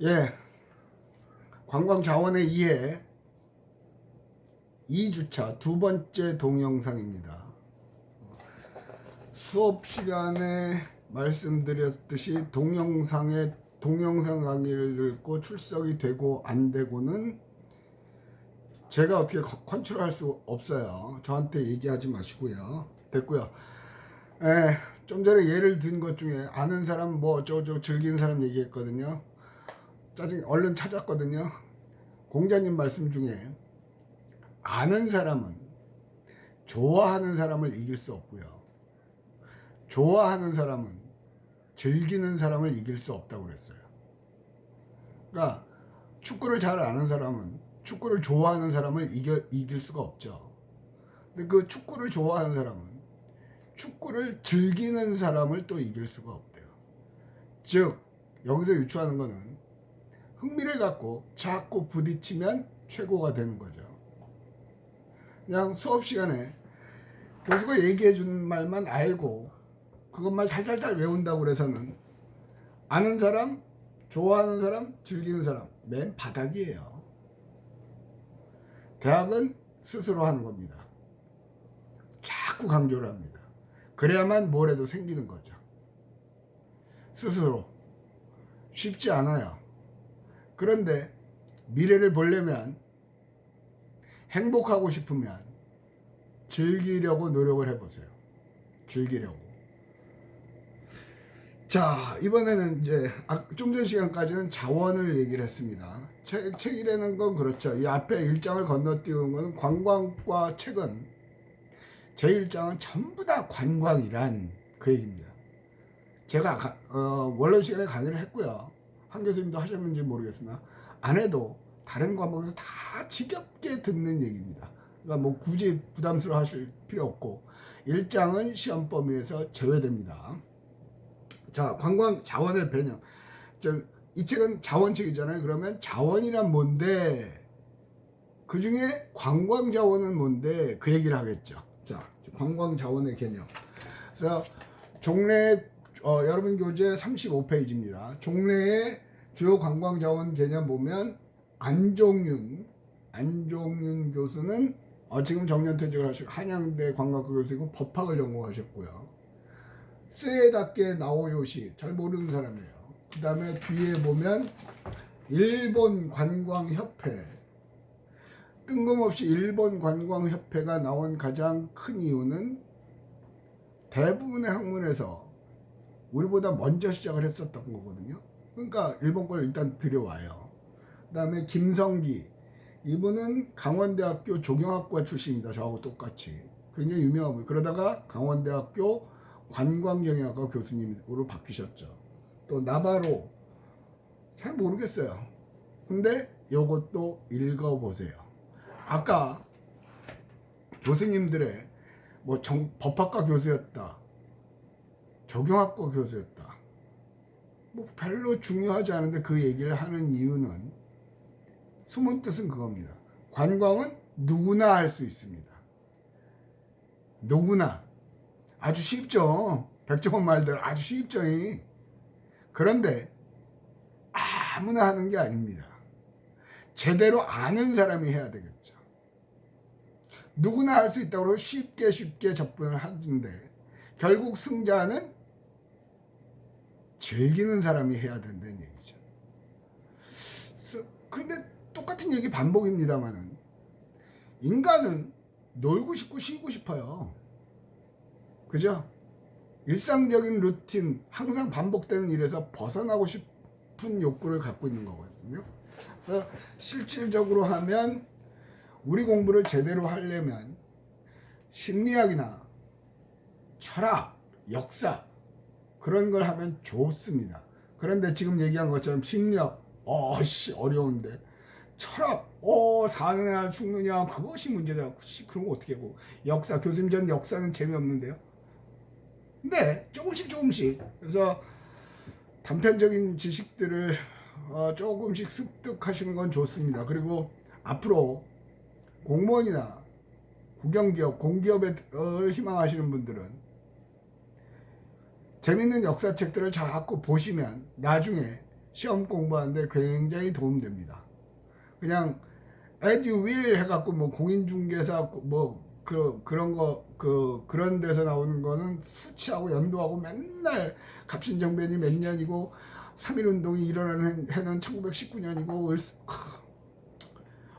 예, 관광자원의 이해 2주차 두 번째 동영상입니다. 수업 시간에 말씀드렸듯이 동영상 강의를 읽고 출석이 되고 안 되고는 제가 어떻게 컨트롤할 수 없어요. 저한테 얘기하지 마시고요. 됐고요. 좀 전에 예를 든 것 중에 아는 사람 뭐 어쩌고저쩌고 즐기는 사람 얘기했거든요. 얼른 찾았거든요. 공자님 말씀 중에 아는 사람은 좋아하는 사람을 이길 수 없고요. 좋아하는 사람은 즐기는 사람을 이길 수 없다고 그랬어요. 그러니까 축구를 잘 아는 사람은 축구를 좋아하는 사람을 이길 수가 없죠. 근데 그 축구를 좋아하는 사람은 축구를 즐기는 사람을 또 이길 수가 없대요. 즉 여기서 유추하는 거는 흥미를 갖고 자꾸 부딪히면 최고가 되는 거죠. 그냥 수업 시간에 교수가 얘기해 준 말만 알고 그것만 달달달 외운다고 그래서는 아는 사람, 좋아하는 사람, 즐기는 사람 맨 바닥이에요. 대학은 스스로 하는 겁니다. 자꾸 강조를 합니다. 그래야만 뭐래도 생기는 거죠. 스스로 쉽지 않아요. 그런데 미래를 보려면 행복하고 싶으면 즐기려고 노력을 해보세요. 즐기려고. 자, 이번에는 이제 좀 전 시간까지는 자원을 얘기를 했습니다. 책이라는 건 그렇죠. 이 앞에 일장을 건너뛰는 건 관광과 책은 제 일장은 전부 다 관광이란 그 얘기입니다. 제가 원론 시간에 강의를 했고요. 한 교수님도 하셨는지 모르겠으나 안 해도 다른 과목에서 다 지겹게 듣는 얘기입니다. 그러니까 뭐 굳이 부담스러워 하실 필요 없고 일장은 시험 범위에서 제외됩니다. 자, 관광 자원의 배념. 이 책은 자원책이잖아요. 그러면 자원이란 뭔데? 그 중에 관광 자원은 뭔데? 그 얘기를 하겠죠. 자, 관광 자원의 개념. 그래서 종래 여러분 교재 35페이지입니다. 종래의 주요 관광 자원 개념 보면 안종윤 교수는 지금 정년퇴직을 하시고 한양대 관광과 교수이고 법학을 전공하셨고요. 스에다케 나오요시 잘 모르는 사람이에요. 그 다음에 뒤에 보면 일본 관광협회, 뜬금없이 일본 관광협회가 나온 가장 큰 이유는 대부분의 학문에서 우리보다 먼저 시작을 했었던 거거든요. 그러니까 일본 걸 일단 들여와요. 그 다음에 김성기, 이분은 강원대학교 조경학과 출신입니다. 저하고 똑같이. 굉장히 유명하고, 그러다가 강원대학교 관광경영학과 교수님으로 바뀌셨죠. 또 나바로, 잘 모르겠어요. 근데 요것도 읽어보세요. 아까 교수님들의 뭐 법학과 교수였다, 조경학과 교수였다, 뭐 별로 중요하지 않은데 그 얘기를 하는 이유는 숨은 뜻은 그겁니다. 관광은 누구나 할 수 있습니다. 누구나. 아주 쉽죠. 백종원 말대로 아주 쉽죠. 그런데 아무나 하는 게 아닙니다. 제대로 아는 사람이 해야 되겠죠. 누구나 할 수 있다고 쉽게 접근을 하는데 결국 승자는 즐기는 사람이 해야 된다는 얘기죠. 근데 똑같은 얘기 반복입니다만은 인간은 놀고 싶고 쉬고 싶어요. 그죠? 일상적인 루틴, 항상 반복되는 일에서 벗어나고 싶은 욕구를 갖고 있는 거거든요. 그래서 실질적으로 하면 우리 공부를 제대로 하려면 심리학이나 철학, 역사 그런 걸 하면 좋습니다. 그런데 지금 얘기한 것처럼 심리학 어려운데 철학 사느냐 죽느냐 그것이 문제다. 그런 거 어떻게 하고 역사 교수님 전 역사는 재미없는데요. 근데 조금씩 그래서 단편적인 지식들을 조금씩 습득하시는 건 좋습니다. 그리고 앞으로 공무원이나 국영기업, 공기업을 희망하시는 분들은 재밌는 역사책들을 자꾸 보시면 나중에 시험 공부하는데 굉장히 도움됩니다. 그냥 as you will 해갖고 뭐 공인중개사 뭐 그런 거 그런 데서 나오는 거는 수치하고 연도하고 맨날 갑신정변이 몇 년이고 3.1운동이 일어나는 해는 1919년이고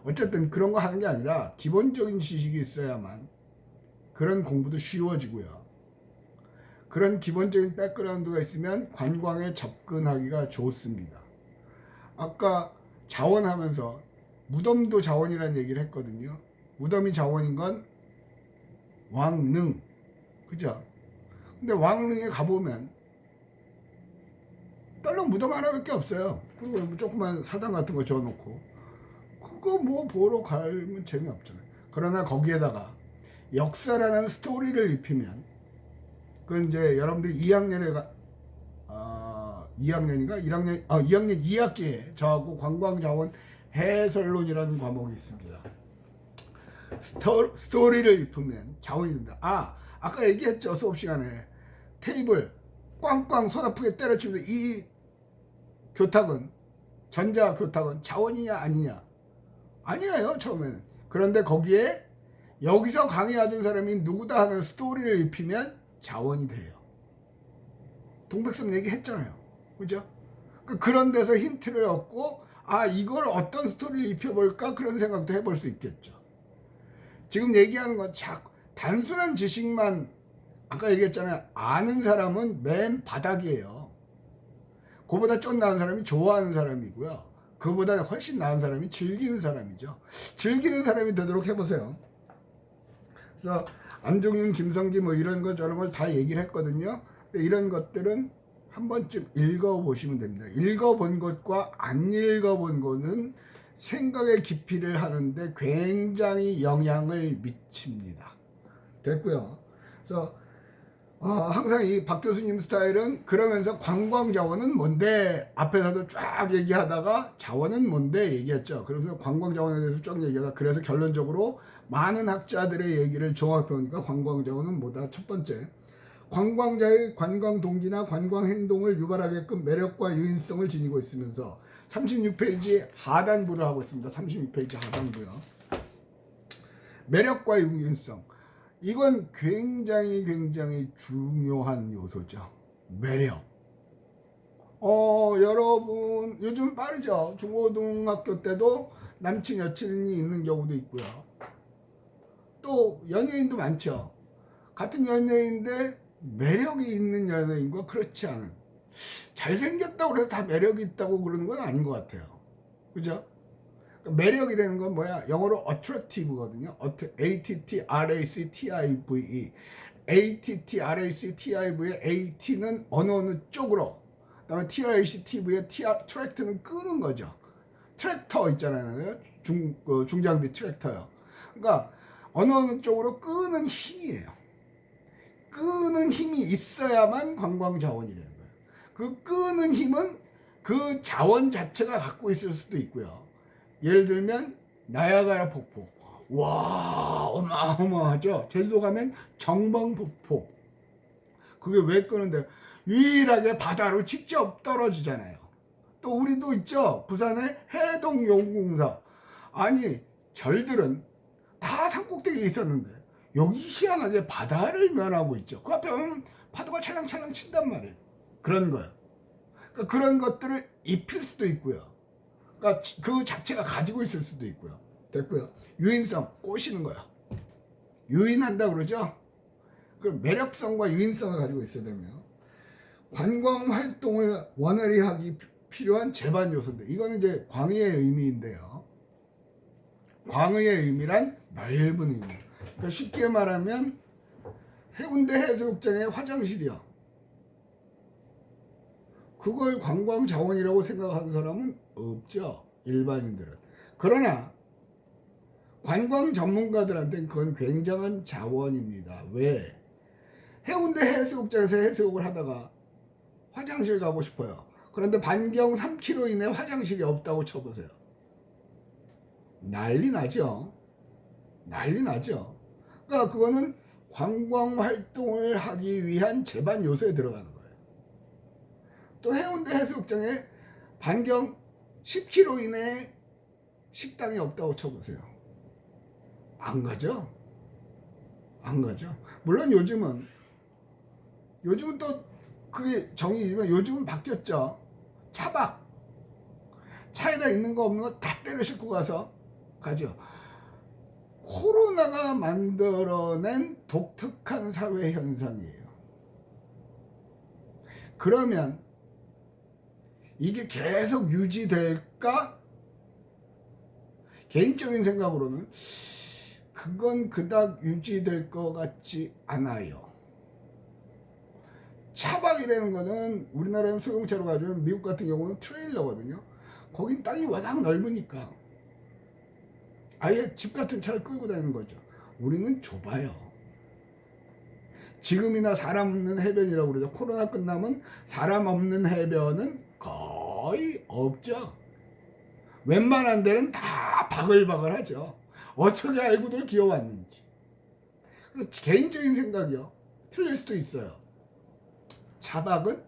어쨌든 그런 거 하는 게 아니라 기본적인 지식이 있어야만 그런 공부도 쉬워지고요. 그런 기본적인 백그라운드가 있으면 관광에 접근하기가 좋습니다. 아까 자원하면서 무덤도 자원이라는 얘기를 했거든요. 무덤이 자원인 건 왕릉, 그죠? 근데 왕릉에 가보면 떨렁 무덤 하나밖에 없어요. 그리고 조그만 사당 같은 거 지어놓고 그거 뭐 보러 가면 재미없잖아요. 그러나 거기에다가 역사라는 스토리를 입히면 그건 이제 여러분들이 2학년에 2학년인가? 2학년 2학기에 저하고 관광자원 해설론이라는 과목이 있습니다. 스토리를 입으면 자원이 된다. 아까 얘기했죠. 수업 시간에 테이블 꽝꽝 손 아프게 때려치면서 이 교탁은 전자 교탁은 자원이냐 아니냐? 아니에요 처음에는. 그런데 거기에 여기서 강의하던 사람이 누구다 하는 스토리를 입히면 자원이 돼요. 동백섬 얘기했잖아요. 그죠? 그런 데서 힌트를 얻고 이걸 어떤 스토리를 입혀볼까 그런 생각도 해볼 수 있겠죠. 지금 얘기하는 건 단순한 지식만 아까 얘기했잖아요. 아는 사람은 맨 바닥이에요. 그보다 좀 나은 사람이 좋아하는 사람이고요. 그보다 훨씬 나은 사람이 즐기는 사람이죠. 즐기는 사람이 되도록 해보세요. 그래서 안종윤, 김성기 뭐 이런 거 저런 걸 다 얘기를 했거든요. 근데 이런 것들은 한 번쯤 읽어보시면 됩니다. 읽어본 것과 안 읽어본 것은 생각의 깊이를 하는데 굉장히 영향을 미칩니다. 됐고요. 그래서 항상 이 박 교수님 스타일은 그러면서 관광자원은 뭔데 앞에서도 쫙 얘기하다가 자원은 뭔데 얘기했죠. 그래서 관광자원에 대해서 쭉 얘기하다 그래서 결론적으로 많은 학자들의 얘기를 종합해보니까 관광자원은 뭐다? 첫 번째, 관광자의 관광 동기나 관광 행동을 유발하게끔 매력과 유인성을 지니고 있으면서 36페이지 하단부를 하고 있습니다. 36페이지 하단부요. 매력과 유인성. 이건 굉장히 중요한 요소죠. 매력. 여러분 요즘 빠르죠. 중고등학교 때도 남친 여친이 있는 경우도 있고요. 또 연예인도 많죠. 같은 연예인인데 매력이 있는 연예인과 그렇지 않은, 잘생겼다고 해서 다 매력이 있다고 그러는 건 아닌 것 같아요. 그죠? 매력이라는 건 뭐야? 영어로 attractive거든요. A-T-T-R-A-C-T-I-V-E. A-T-T-R-A-C-T-I-V의 A-T는 어느 쪽으로, 그 다음에 T-R-A-C-T-V의 attract는 끄는 거죠. 트랙터 있잖아요. 중장비 트랙터요. 그러니까 어느 쪽으로 끄는 힘이에요. 끄는 힘이 있어야만 관광 자원이라는 거예요. 그 끄는 힘은 그 자원 자체가 갖고 있을 수도 있고요. 예를 들면 나야가라 폭포. 와, 어마어마하죠. 제주도 가면 정방폭포. 그게 왜 끄는데? 유일하게 바다로 직접 떨어지잖아요. 또 우리도 있죠. 부산의 해동용궁사. 아니 절들은 다 산꼭대기에 있었는데 여기 희한하게 바다를 면하고 있죠. 그 앞에 보면 파도가 찰랑찰랑 친단 말이에요. 그런 거예요. 그러니까 그런 것들을 입힐 수도 있고요. 그러니까 그 자체가 가지고 있을 수도 있고요. 됐고요. 유인성, 꼬시는 거야. 유인한다 그러죠. 그럼 매력성과 유인성을 가지고 있어야 되며, 관광 활동을 원활히 하기 필요한 제반 요소인데, 이거는 이제 광의의 의미인데요. 광의의 의미란 넓은 의미. 그러니까 쉽게 말하면 해운대 해수욕장의 화장실이요. 그걸 관광 자원이라고 생각하는 사람은 없죠. 일반인들은. 그러나 관광 전문가들한테는 그건 굉장한 자원입니다. 왜? 해운대 해수욕장에서 해수욕을 하다가 화장실 가고 싶어요. 그런데 반경 3km 이내 화장실이 없다고 쳐보세요. 난리 나죠. 난리 나죠. 그러니까 그거는 관광 활동을 하기 위한 제반 요소에 들어가는 거예요. 또 해운대 해수욕장에 반경 10km 이내에 식당이 없다고 쳐보세요. 안 가죠? 안 가죠. 물론 요즘은 또 그게 정의지만 요즘은 바뀌었죠. 차박. 차에다 있는 거 없는 거 다 때려 싣고 가서 가죠. 코로나가 만들어낸 독특한 사회 현상이에요. 그러면 이게 계속 유지될까? 개인적인 생각으로는 그건 그닥 유지될 것 같지 않아요. 차박이라는 거는 우리나라는 소형차로 가지면 미국 같은 경우는 트레일러거든요. 거긴 땅이 워낙 넓으니까 아예 집 같은 차를 끌고 다니는 거죠. 우리는 좁아요. 지금이나 사람 없는 해변이라고 그러죠. 코로나 끝나면 사람 없는 해변은 거의 없죠. 웬만한 데는 다 바글바글하죠. 어떻게 알고들 기어왔는지. 그래서 개인적인 생각이요. 틀릴 수도 있어요. 차박은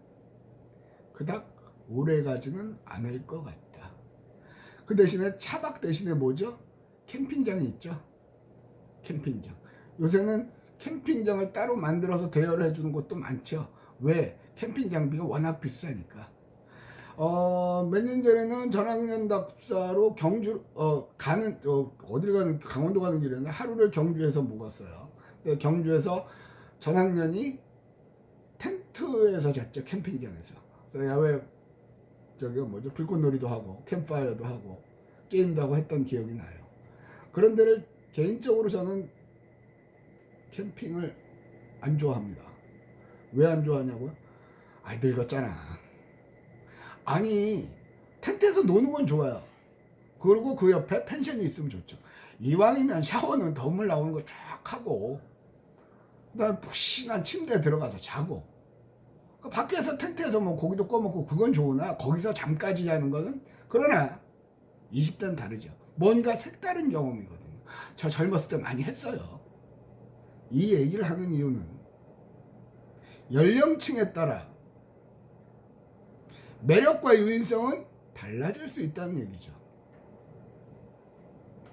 그닥 오래 가지는 않을 것 같다. 그 대신에 차박 대신에 뭐죠? 캠핑장이 있죠. 캠핑장. 요새는 캠핑장을 따로 만들어서 대여를 해주는 곳도 많죠. 왜? 캠핑 장비가 워낙 비싸니까. 몇 년 전에는 전학년 답사로 경주 가는 어딜 가는 강원도 가는 길에는 하루를 경주에서 묵었어요. 경주에서 전학년이 텐트에서 잤죠. 캠핑장에서. 그래서 야외 뭐죠? 불꽃놀이도 하고 캠프파이어도 하고 게임도 하고 했던 기억이 나요. 그런 데를 개인적으로 저는 캠핑을 안 좋아합니다. 왜 안 좋아하냐고요? 늙었잖아. 아니 텐트에서 노는 건 좋아요. 그리고 그 옆에 펜션이 있으면 좋죠. 이왕이면 샤워는 더운 물 나오는 거 쫙 하고 그다음에 푹신한 침대에 들어가서 자고 밖에서 텐트에서 뭐 고기도 꺼먹고 그건 좋으나 거기서 잠까지 자는 거는 그러나 20대는 다르죠. 뭔가 색다른 경험이거든요. 저 젊었을 때 많이 했어요. 이 얘기를 하는 이유는 연령층에 따라 매력과 유인성은 달라질 수 있다는 얘기죠.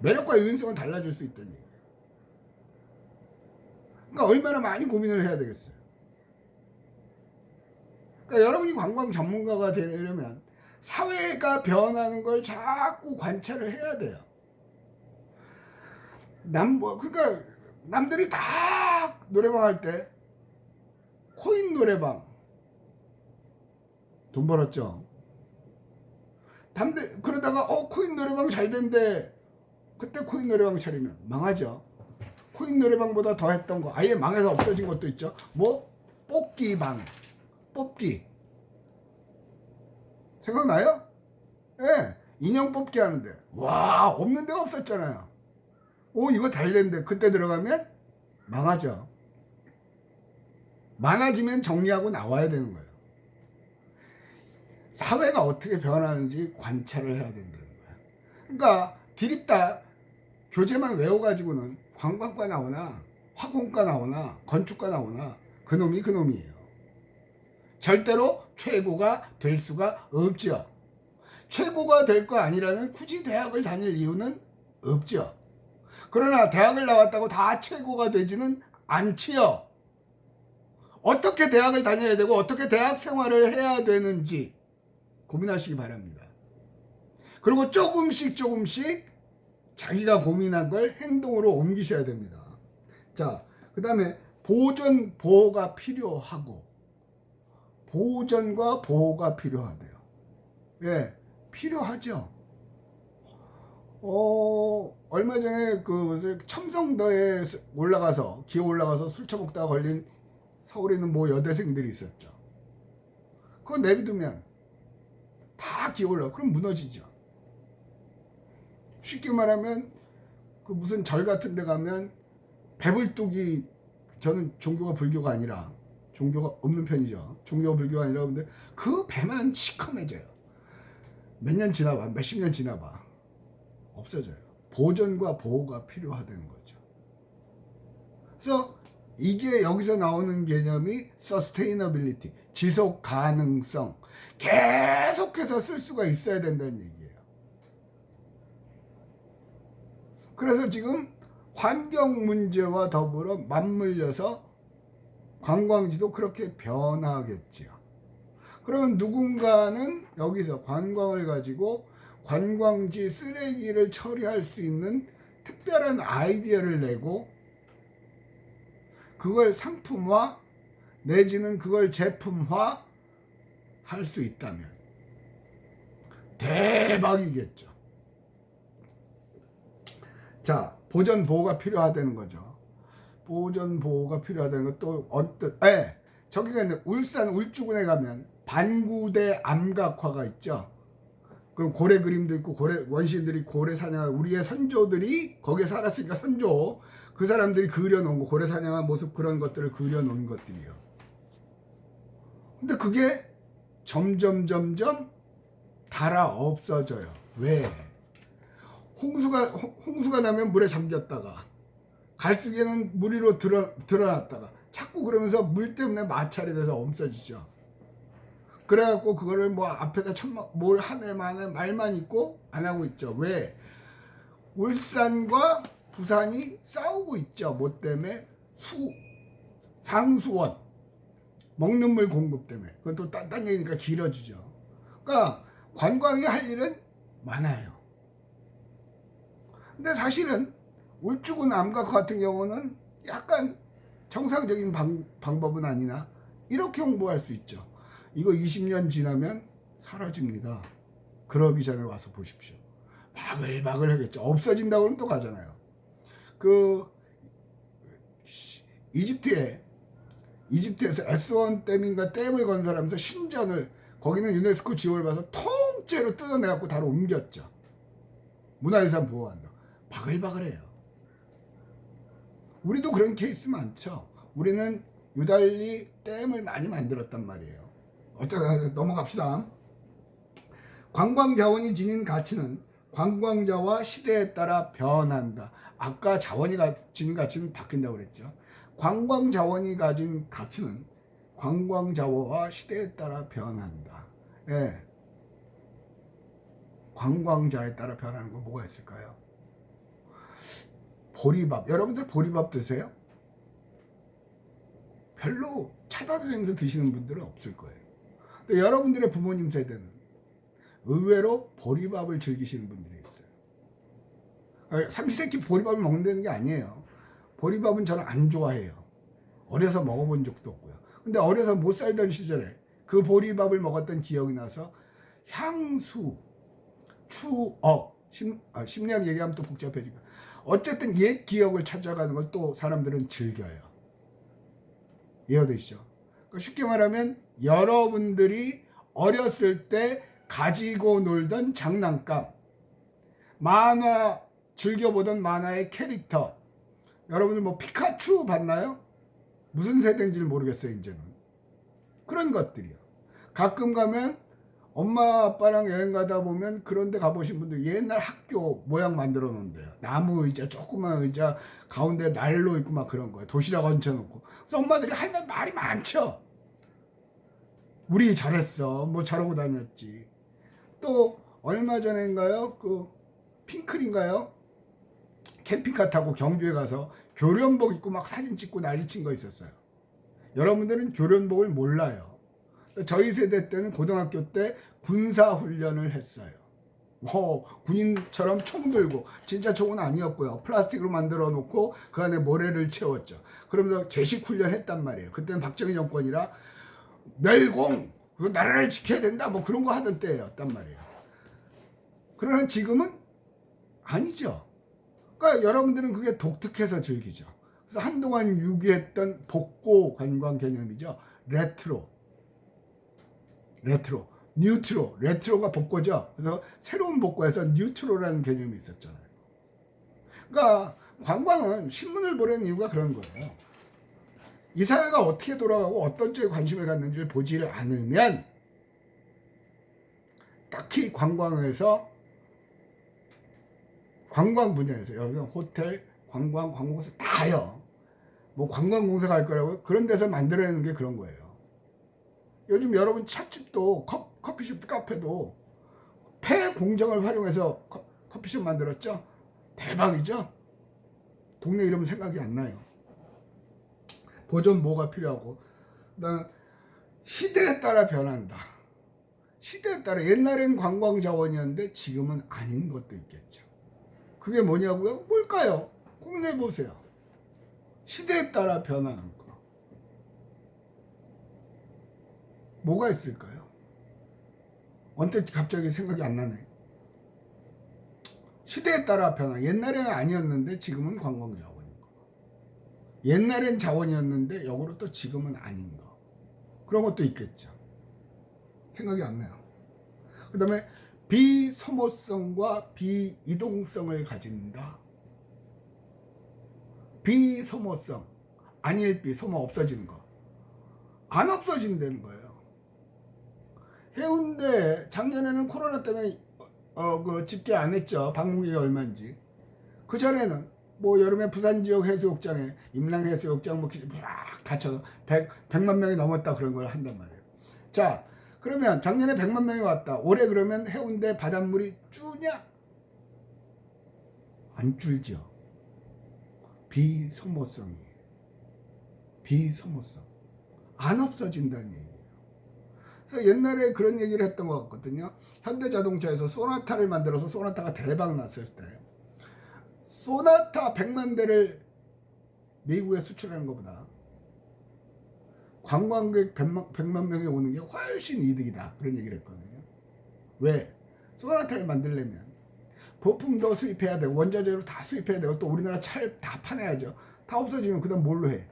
매력과 유인성은 달라질 수 있다는 얘기예요. 그러니까 얼마나 많이 고민을 해야 되겠어요. 그러니까 여러분이 관광 전문가가 되려면 사회가 변하는 걸 자꾸 관찰을 해야 돼요. 그러니까 남들이 다 노래방 할 때 코인 노래방 돈 벌었죠. 그러다가 코인 노래방 잘 된대. 그때 코인 노래방 차리면 망하죠. 코인 노래방보다 더 했던 거 아예 망해서 없어진 것도 있죠. 뭐 뽑기방. 뽑기 생각나요? 예, 인형 뽑기 하는데 와 없는 데가 없었잖아요. 이거 잘 된대. 그때 들어가면 망하죠. 많아지면 정리하고 나와야 되는 거예요. 사회가 어떻게 변하는지 관찰을 해야 된다는 거예요. 그러니까 디립다 교재만 외워가지고는 관광과 나오나 화공과 나오나 건축과 나오나 그놈이 그놈이에요. 절대로 최고가 될 수가 없죠. 최고가 될 거 아니라면 굳이 대학을 다닐 이유는 없죠. 그러나 대학을 나왔다고 다 최고가 되지는 않지요. 어떻게 대학을 다녀야 되고 어떻게 대학 생활을 해야 되는지 고민하시기 바랍니다. 그리고 조금씩 자기가 고민한 걸 행동으로 옮기셔야 됩니다. 자, 그 다음에 보전, 보호가 필요하고 보전과 보호가 필요하대요. 예, 필요하죠. 얼마 전에 그 첨성도에 기어 올라가서 술 처먹다가 걸린 서울에 있는 모 여대생들이 있었죠. 그거 내비두면 다 기어 올라가. 그럼 무너지죠. 쉽게 말하면 그 무슨 절 같은 데 가면 배불뚝이 저는 종교가 불교가 아니라 종교가 없는 편이죠. 종교가 불교가 아니라 근데 그 배만 시커매져요. 몇 년 지나봐. 몇십 년 지나봐. 없어져요. 보존과 보호가 필요하다는 거죠. 그래서 이게 여기서 나오는 개념이 sustainability, 지속 가능성. 계속해서 쓸 수가 있어야 된다는 얘기예요. 그래서 지금 환경 문제와 더불어 맞물려서 관광지도 그렇게 변하겠지요. 그러면 누군가는 여기서 관광을 가지고 관광지 쓰레기를 처리할 수 있는 특별한 아이디어를 내고 그걸 상품화 내지는 그걸 제품화 할 수 있다면 대박이겠죠. 자, 보전 보호가 필요하다는 거죠. 보전 보호가 필요하다는 것도 저기가 있는 울산 울주군에 가면 반구대 암각화가 있죠. 그 고래 그림도 있고 고래 원시인들이 고래 사냥한 우리의 선조들이 거기에 살았으니까 선조 그 사람들이 그려놓은 거 고래 사냥한 모습 그런 것들을 그려놓은 것들이요. 근데 그게 점점 달아 없어져요. 왜? 홍수가 나면 물에 잠겼다가 갈수기에는 물 위로 드러났다가 자꾸 그러면서 물 때문에 마찰이 돼서 없어지죠. 그래갖고 그거를 뭐 앞에다 뭘 하네 마네 말만 있고 안 하고 있죠. 왜? 울산과 부산이 싸우고 있죠. 뭐 때문에? 상수원 먹는 물 공급 때문에. 그건 또 딴 얘기니까 길어지죠. 그러니까 관광이 할 일은 많아요. 근데 사실은 울주군 암각 같은 경우는 약간 정상적인 방법은 아니나 이렇게 홍보할 수 있죠. 이거 20년 지나면 사라집니다. 그러기 전에 와서 보십시오. 바글바글 하겠죠. 없어진다고는 또 가잖아요. 그 이집트에서 S1 댐인가 댐을 건설하면서 신전을 거기는 유네스코 지원을 받아서 통째로 뜯어내갖고 다로 옮겼죠. 문화유산 보호한다. 바글바글해요. 우리도 그런 케이스 많죠. 우리는 유달리 댐을 많이 만들었단 말이에요. 어쩌다 넘어갑시다. 관광자원이 지닌 가치는 관광자와 시대에 따라 변한다. 아까 자원이 지닌 가치는 바뀐다고 그랬죠. 관광자원이 가진 가치는 관광자원과 시대에 따라 변한다. 예. 관광자에 따라 변하는 거 뭐가 있을까요? 보리밥. 여러분들 보리밥 드세요? 별로 찾아다니면서 드시는 분들은 없을 거예요. 근데 여러분들의 부모님 세대는 의외로 보리밥을 즐기시는 분들이 있어요. 삼시세끼 보리밥을 먹는다는 게 아니에요. 보리밥은 저는 안 좋아해요. 어려서 먹어본 적도 없고요. 근데 어려서 못 살던 시절에 그 보리밥을 먹었던 기억이 나서 향수, 추억, 심리학 얘기하면 또 복잡해지고 어쨌든 옛 기억을 찾아가는 걸 또 사람들은 즐겨요. 이해되시죠? 그러니까 쉽게 말하면 여러분들이 어렸을 때 가지고 놀던 장난감, 만화 즐겨보던 만화의 캐릭터. 여러분들 뭐 피카츄 봤나요? 무슨 세대인지를 모르겠어요. 이제는 그런 것들이요. 가끔 가면 엄마 아빠랑 여행 가다 보면 그런 데 가보신 분들 옛날 학교 모양 만들어 놓은대요. 나무 의자, 조그만 의자 가운데 난로 있고 막 그런 거예요. 도시락 얹혀놓고. 그래서 엄마들이 하면 말이 많죠. 우리 잘했어. 뭐 잘하고 다녔지. 또 얼마 전인가요? 그 핑클인가요? 캠핑카 타고 경주에 가서 교련복 입고 막 사진 찍고 난리 친 거 있었어요. 여러분들은 교련복을 몰라요. 저희 세대 때는 고등학교 때 군사훈련을 했어요. 군인처럼 총 들고, 진짜 총은 아니었고요. 플라스틱으로 만들어 놓고 그 안에 모래를 채웠죠. 그러면서 제식훈련 했단 말이에요. 그때는 박정희 정권이라 멸공, 나라를 지켜야 된다 뭐 그런 거 하던 때였단 말이에요. 그러나 지금은 아니죠. 그러니까 여러분들은 그게 독특해서 즐기죠. 그래서 한동안 유기했던 복고 관광 개념이죠. 뉴트로, 레트로가 복고죠. 그래서 새로운 복고에서 뉴트로라는 개념이 있었잖아요. 그러니까 관광은 신문을 보려는 이유가 그런 거예요. 이 사회가 어떻게 돌아가고 어떤 쪽에 관심을 갖는지를 보지를 않으면 딱히 관광에서 관광 분야에서 여기서 호텔, 관광, 관공서 다요. 뭐 관광공사 갈 거라고요? 그런 데서 만들어내는 게 그런 거예요. 요즘 여러분 찻집도 커피숍 카페도 폐 공정을 활용해서 커피숍 만들었죠. 대박이죠. 동네 이름 생각이 안 나요. 보존 뭐가 필요하고. 나 시대에 따라 변한다. 시대에 따라 옛날엔 관광 자원이었는데 지금은 아닌 것도 있겠죠. 그게 뭐냐고요? 뭘까요? 고민해 보세요. 시대에 따라 변하는 거. 뭐가 있을까요? 언뜻 갑자기 생각이 안 나네. 시대에 따라 변화. 옛날에는 아니었는데 지금은 관광 자원인 거. 옛날엔 자원이었는데 역으로 또 지금은 아닌 거. 그런 것도 있겠죠. 생각이 안 나요. 그 다음에 비소모성과 비이동성을 가진다. 비소모성, 안일비, 소모 없어지는 거. 안 없어진다는 거예요. 해운대 작년에는 코로나 때문에 그 집계 안 했죠. 방문객이 얼마인지. 그 전에는 뭐 여름에 부산 지역 해수욕장에 임랑 해수욕장 뭐 쫙 닫혀서 100만 명이 넘었다 그런 걸 한단 말이에요. 자, 그러면 작년에 100만 명이 왔다. 올해 그러면 해운대 바닷물이 주냐? 안 줄죠. 비소모성이. 비소모성. 안 없어진다는 얘기예요. 그래서 옛날에 그런 얘기를 했던 것 같거든요. 현대자동차에서 소나타를 만들어서 소나타가 대박 났을 때 소나타 100만 대를 미국에 수출하는 것보다 관광객 100만 명이 오는 게 훨씬 이득이다. 그런 얘기를 했거든요. 왜? 소나타를 만들려면 부품도 수입해야 되고 원자재로 다 수입해야 되고 또 우리나라 차를 다 파내야죠. 다 없어지면 그 다음 뭘로 해?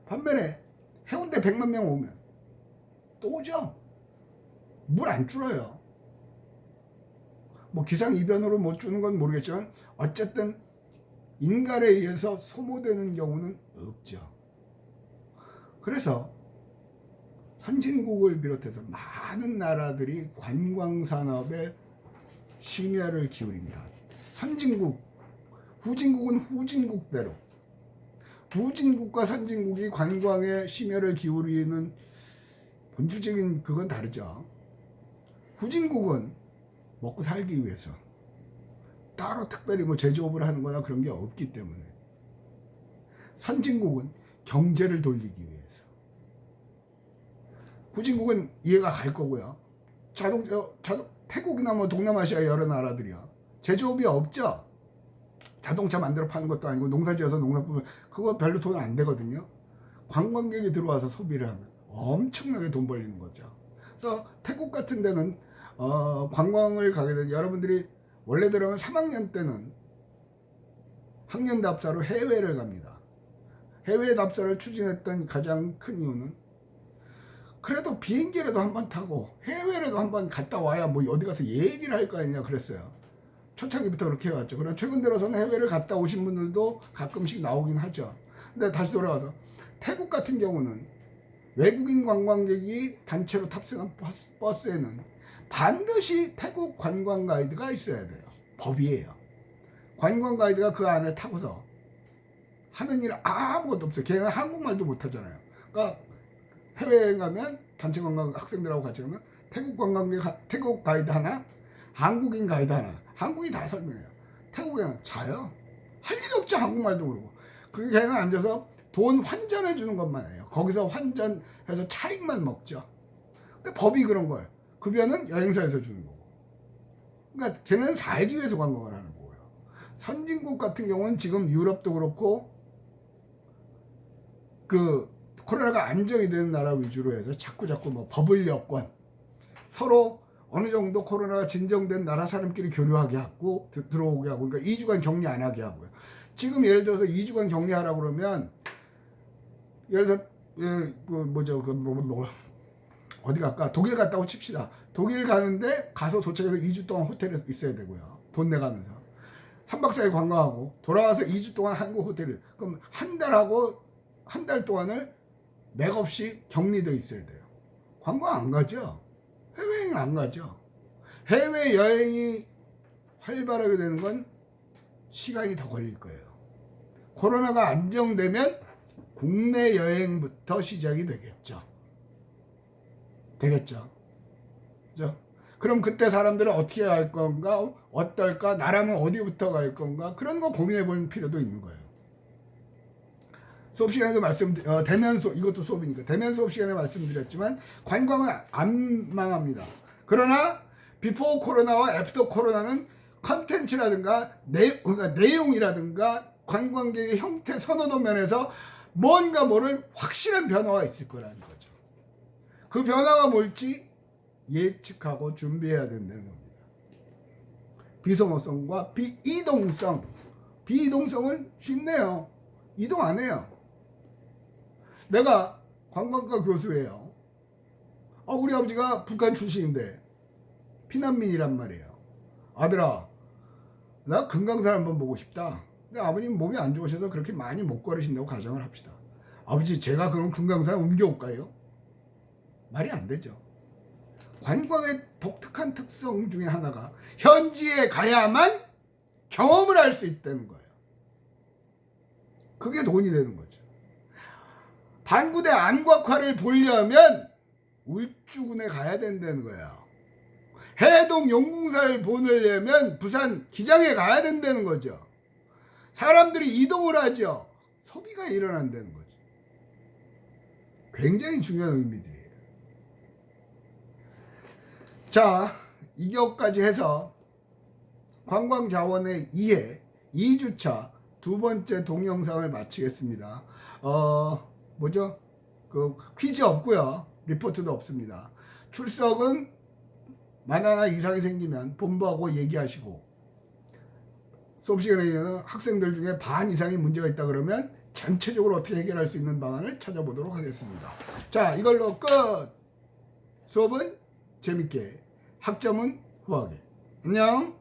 반면에 해운대 100만 명 오면 또 오죠. 물 안 줄어요. 뭐 기상이변으로 못 주는 건 모르겠지만 어쨌든 인간에 의해서 소모되는 경우는 없죠. 그래서 선진국을 비롯해서 많은 나라들이 관광산업에 심혈을 기울입니다. 선진국, 후진국은 후진국대로, 후진국과 선진국이 관광에 심혈을 기울이는 본질적인 그건 다르죠. 후진국은 먹고 살기 위해서 따로 특별히 뭐 제조업을 하는 거나 그런 게 없기 때문에, 선진국은 경제를 돌리기 위해서. 후진국은 이해가 갈 거고요. 태국이나 뭐 동남아시아 여러 나라들이요. 제조업이 없죠. 자동차 만들어 파는 것도 아니고 농사지어서 농사품을 그거 별로 돈 안 되거든요. 관광객이 들어와서 소비를 하면 엄청나게 돈 벌리는 거죠. 그래서 태국 같은 데는 관광을 가게 되면 여러분들이 원래대로는 3학년 때는 학년 답사로 해외를 갑니다. 해외 답사를 추진했던 가장 큰 이유는 그래도 비행기라도 한번 타고 해외라도 한번 갔다 와야 뭐 어디 가서 얘기를 할 거 아니냐 그랬어요. 초창기부터 그렇게 해왔죠. 그럼 최근 들어서는 해외를 갔다 오신 분들도 가끔씩 나오긴 하죠. 근데 다시 돌아가서 태국 같은 경우는 외국인 관광객이 단체로 탑승한 버스에는 반드시 태국 관광 가이드가 있어야 돼요. 법이에요. 관광 가이드가 그 안에 타고서 하는 일 아무것도 없어요. 걔는 한국말도 못하잖아요. 그러니까 해외에 가면 단체 관광 학생들하고 같이 가면 태국 가이드 하나, 한국인 가이드 하나, 한국이 다 설명해요. 태국에는 자요. 할 일이 없죠. 한국말도 모르고. 그 걔는 앉아서 돈 환전해 주는 것만 해요. 거기서 환전해서 차익만 먹죠. 근데 법이 그런 걸 급여는 여행사에서 주는 거고. 그러니까 걔는 살기 위해서 관광을 하는 거예요. 선진국 같은 경우는 지금 유럽도 그렇고 그 코로나가 안정이 되는 나라 위주로 해서 자꾸 뭐 버블 여권 서로 어느 정도 코로나가 진정된 나라 사람끼리 교류하게 하고 들어오게 하고, 그러니까 2주간 격리 안 하게 하고요. 지금 예를 들어서 2주간 격리하라고 그러면 예를 들어서 어디 갈까? 독일 갔다고 칩시다. 독일 가는데 가서 도착해서 2주 동안 호텔에 있어야 되고요. 돈 내가면서 3박 4일 관광하고 돌아와서 2주 동안 한국 호텔에, 그럼 한 달 동안을 맥없이 격리돼 있어야 돼요. 관광 안 가죠. 해외여행 안 가죠. 해외여행이 활발하게 되는 건 시간이 더 걸릴 거예요. 코로나가 안정되면 국내 여행부터 시작이 되겠죠. 되겠죠. 그죠? 그럼 그때 사람들은 어떻게 할 건가? 어떨까? 나라면 어디부터 갈 건가? 그런 거 고민해 볼 필요도 있는 거예요. 수업 시간에도 대면 수업, 이것도 수업이니까 대면 수업 시간에 말씀드렸지만 관광은 안 망합니다. 그러나 비포 코로나와 애프터 코로나는 컨텐츠라든가 그러니까 내용이라든가 관광객의 형태 선호도 면에서 뭔가 모를 확실한 변화가 있을 거라는 거죠. 그 변화가 뭘지 예측하고 준비해야 된다는 겁니다. 비성호성과 비이동성. 비이동성은 쉽네요. 이동 안 해요. 내가 관광과 교수예요. 우리 아버지가 북한 출신인데 피난민이란 말이에요. 아들아, 나 금강산 한번 보고 싶다. 근데 아버님 몸이 안 좋으셔서 그렇게 많이 못 걸으신다고 가정을 합시다. 아버지, 제가 그럼 금강산 옮겨올까요? 말이 안 되죠. 관광의 독특한 특성 중에 하나가 현지에 가야만 경험을 할 수 있다는 거예요. 그게 돈이 되는 거죠. 반구대 안곽화를 보려면 울주군에 가야 된다는 거예요. 해동 용궁사를 보려면 부산 기장에 가야 된다는 거죠. 사람들이 이동을 하죠. 소비가 일어난다는 거죠. 굉장히 중요한 의미들이에요. 자, 2교까지 해서 관광자원의 이해 2주차 두 번째 동영상을 마치겠습니다. 뭐죠? 그 퀴즈 없고요. 리포트도 없습니다. 출석은 만 하나 이상이 생기면 본부하고 얘기하시고, 수업 시간에는 학생들 중에 반 이상이 문제가 있다 그러면 전체적으로 어떻게 해결할 수 있는 방안을 찾아보도록 하겠습니다. 자, 이걸로 끝. 수업은 재밌게, 학점은 후하게. 안녕.